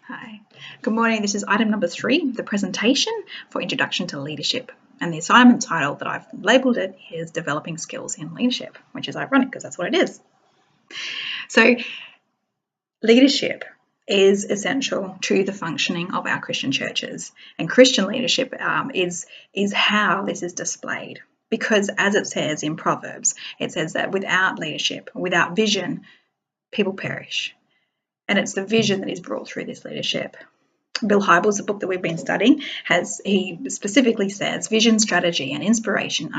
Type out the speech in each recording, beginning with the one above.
Hi, good morning. This is item number 3, the presentation for Introduction to Leadership. And the assignment title that I've labelled it is Developing Skills in Leadership, which is ironic because that's what it is. So leadership is essential to the functioning of our Christian churches, and Christian leadership is how this is displayed. Because as it says in Proverbs, it says that without leadership, without vision, people perish. And it's the vision that is brought through this leadership. Bill Hybels, the book that we've been studying, he specifically says vision, strategy, and inspiration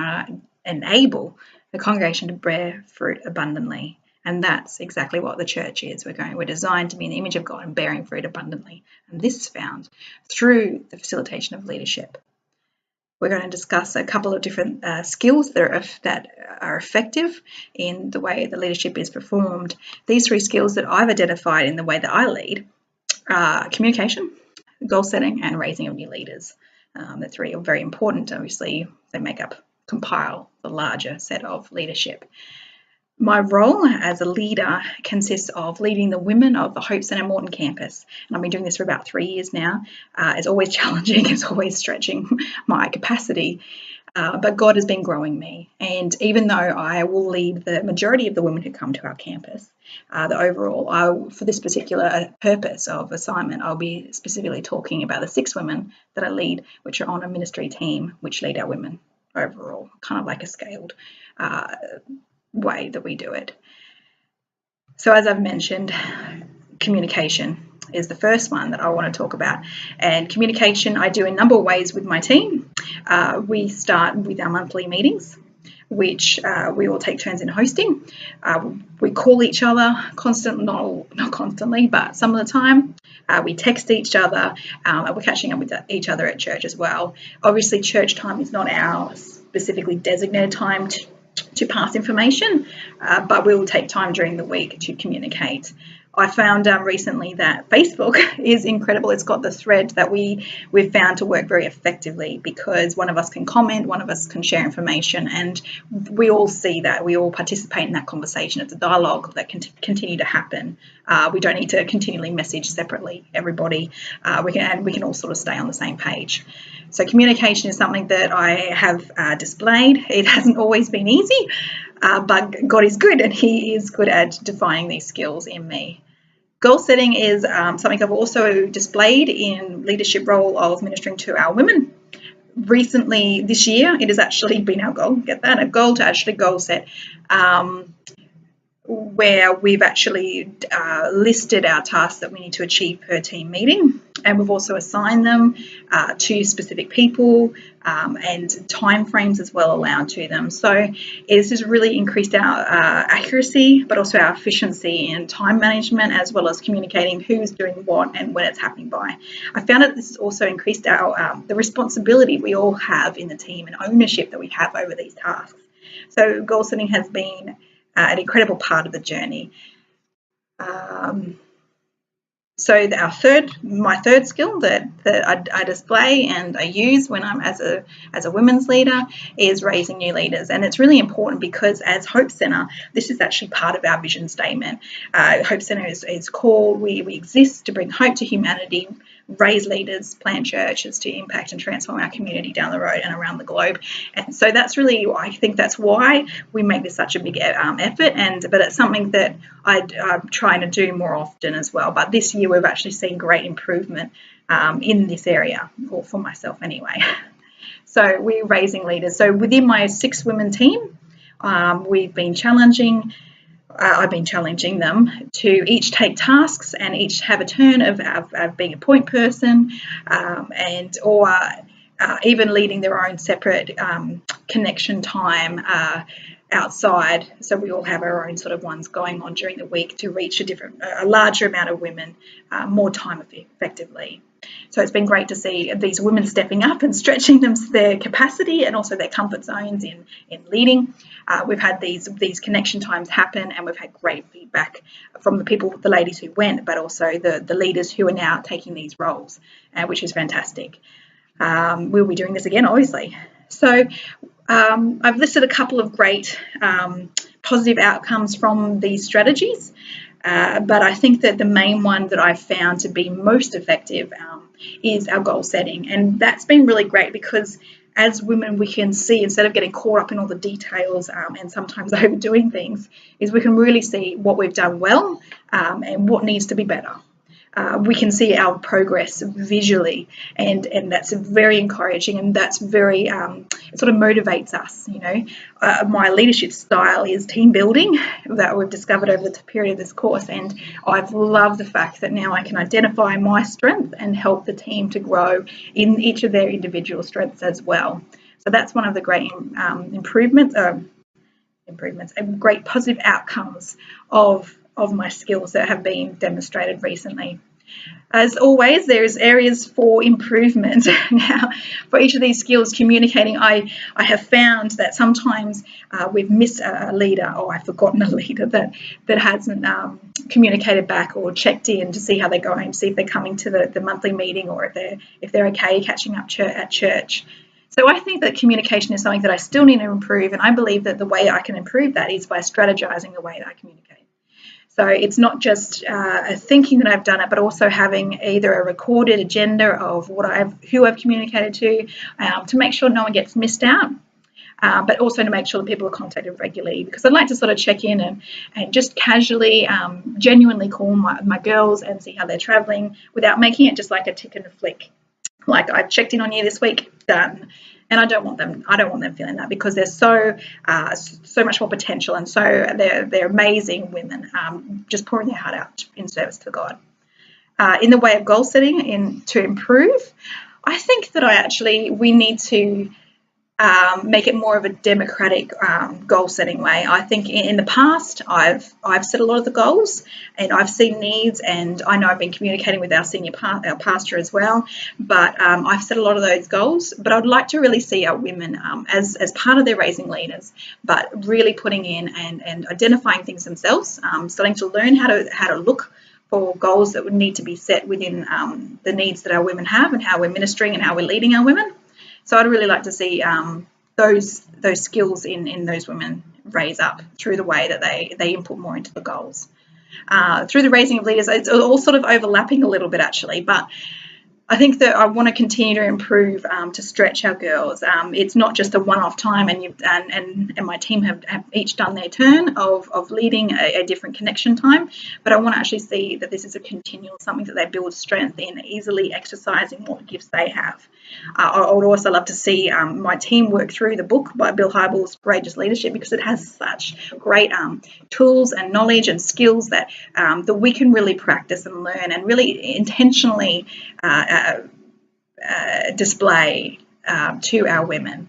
enable the congregation to bear fruit abundantly. And that's exactly what the church is. We're designed to be in the image of God and bearing fruit abundantly. And this is found through the facilitation of leadership. We're going to discuss a couple of different skills that are effective in the way that leadership is performed. These 3 skills that I've identified in the way that I lead are communication, goal setting, and raising of new leaders. The 3 are very important. Obviously, they compile the larger set of leadership. My role as a leader consists of leading the women of the Hope Centre Morton campus. And I've been doing this for about 3 years now. It's always challenging, it's always stretching my capacity, but God has been growing me. And even though I will lead the majority of the women who come to our campus, for this particular purpose of assignment, I'll be specifically talking about the 6 women that I lead, which are on a ministry team, which lead our women overall, kind of like a scaled way that we do it. So as I've mentioned, communication is the first one that I want to talk about. And communication I do in a number of ways with my team. We start with our monthly meetings, which we all take turns in hosting. We call each other not constantly, but some of the time. We text each other, and we're catching up with each other at church as well. Obviously, church time is not our specifically designated time to pass information, but we will take time during the week to communicate. I found recently that Facebook is incredible. It's got the thread that we've found to work very effectively, because one of us can comment, one of us can share information, and we all see that. We all participate in that conversation. It's a dialogue that can continue to happen. We don't need to continually message separately, everybody. We can all sort of stay on the same page. So communication is something that I have displayed. It hasn't always been easy, but God is good, and He is good at defining these skills in me. Goal setting is something I've also displayed in leadership role of ministering to our women. Recently, this year, it has actually been our goal, a goal to actually goal set, where we've actually listed our tasks that we need to achieve per team meeting, and we've also assigned them to specific people and timeframes as well allowed to them. So this has really increased our accuracy, but also our efficiency in time management, as well as communicating who's doing what and when it's happening by. I found that this has also increased our the responsibility we all have in the team and ownership that we have over these tasks. So goal setting has been an incredible part of the journey. So my third skill that I display and I use when I'm as a women's leader is raising new leaders. And it's really important because as Hope Centre, this is actually part of our vision statement. Hope Centre is called, we exist to bring hope to humanity, raise leaders, plant churches to impact and transform our community down the road and around the globe. And so that's really, I think that's why we make this such a big effort, but it's something that I'm trying to do more often as well. But this year we've actually seen great improvement in this area, or for myself anyway. So we're raising leaders. So within my 6 women team, we've been I've been challenging them to each take tasks and each have a turn of being a point person, or even leading their own separate connection time outside. So we all have our own sort of ones going on during the week to reach a larger amount of women more time effectively. So it's been great to see these women stepping up and stretching their capacity and also their comfort zones in leading. We've had these connection times happen, and we've had great feedback from the ladies who went, but also the leaders who are now taking these roles, which is fantastic. We'll be doing this again, obviously. So I've listed a couple of great positive outcomes from these strategies. But I think that the main one that I've found to be most effective is our goal setting. And that's been really great because as women, we can see, instead of getting caught up in all the details and sometimes overdoing things, is we can really see what we've done well and what needs to be better. We can see our progress visually, and that's very encouraging, and that's very it sort of motivates us. My leadership style is team building that we've discovered over the period of this course, and I've loved the fact that now I can identify my strength and help the team to grow in each of their individual strengths as well. So that's one of the great improvements and great positive outcomes of my skills that have been demonstrated recently. As always, there's areas for improvement. Now, for each of these skills, communicating, I have found that sometimes we've missed a leader, or I've forgotten a leader that hasn't communicated back or checked in to see how they're going, to see if they're coming to the monthly meeting, or if they're okay catching up at church. So I think that communication is something that I still need to improve, and I believe that the way I can improve that is by strategizing the way that I communicate. So it's not just thinking that I've done it, but also having either a recorded agenda of who I've communicated to make sure no one gets missed out, but also to make sure that people are contacted regularly, because I'd like to sort of check in and just casually, genuinely call my girls and see how they're traveling without making it just like a tick and a flick. Like, I checked in on you this week, done. And I don't want them feeling that, because they're so much more potential, and so they're amazing women, just pouring their heart out in service to God. In the way of goal setting, to improve, I think that we need to make it more of a democratic goal setting way. I think in the past I've set a lot of the goals, and I've seen needs, and I know I've been communicating with our our pastor as well, but I've set a lot of those goals. But I'd like to really see our women as part of their raising leaders, but really putting in and identifying things themselves, starting to learn how to look for goals that would need to be set within the needs that our women have, and how we're ministering and how we're leading our women. So I'd really like to see those skills in those women raise up through the way that they input more into the goals. Through the raising of leaders, it's all sort of overlapping a little bit actually, but I think that I want to continue to improve to stretch our girls. It's not just a one-off time, and my team have each done their turn of leading a different connection time, but I want to actually see that this is a continual, something that they build strength in, easily exercising what gifts they have. I would also love to see my team work through the book by Bill Hybels, Courageous Leadership, because it has such great tools and knowledge and skills that we can really practice and learn and really intentionally display to our women.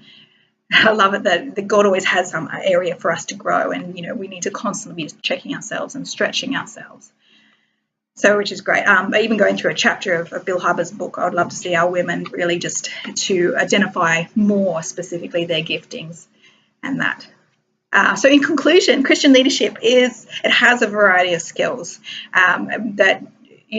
I love it that God always has some area for us to grow, and we need to constantly be checking ourselves and stretching ourselves. So, which is great. Even going through a chapter of Bill Hybels' book, I would love to see our women really just to identify more specifically their giftings and that. So in conclusion, Christian leadership has a variety of skills that,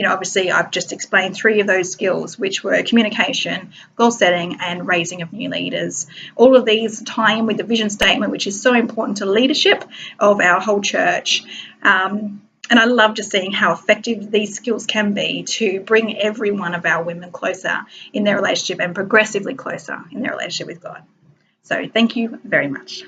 obviously I've just explained 3 of those skills, which were communication, goal setting, and raising of new leaders. All of these tie in with the vision statement, which is so important to leadership of our whole church. And I love just seeing how effective these skills can be to bring every one of our women closer in their relationship, and progressively closer in their relationship with God. So thank you very much.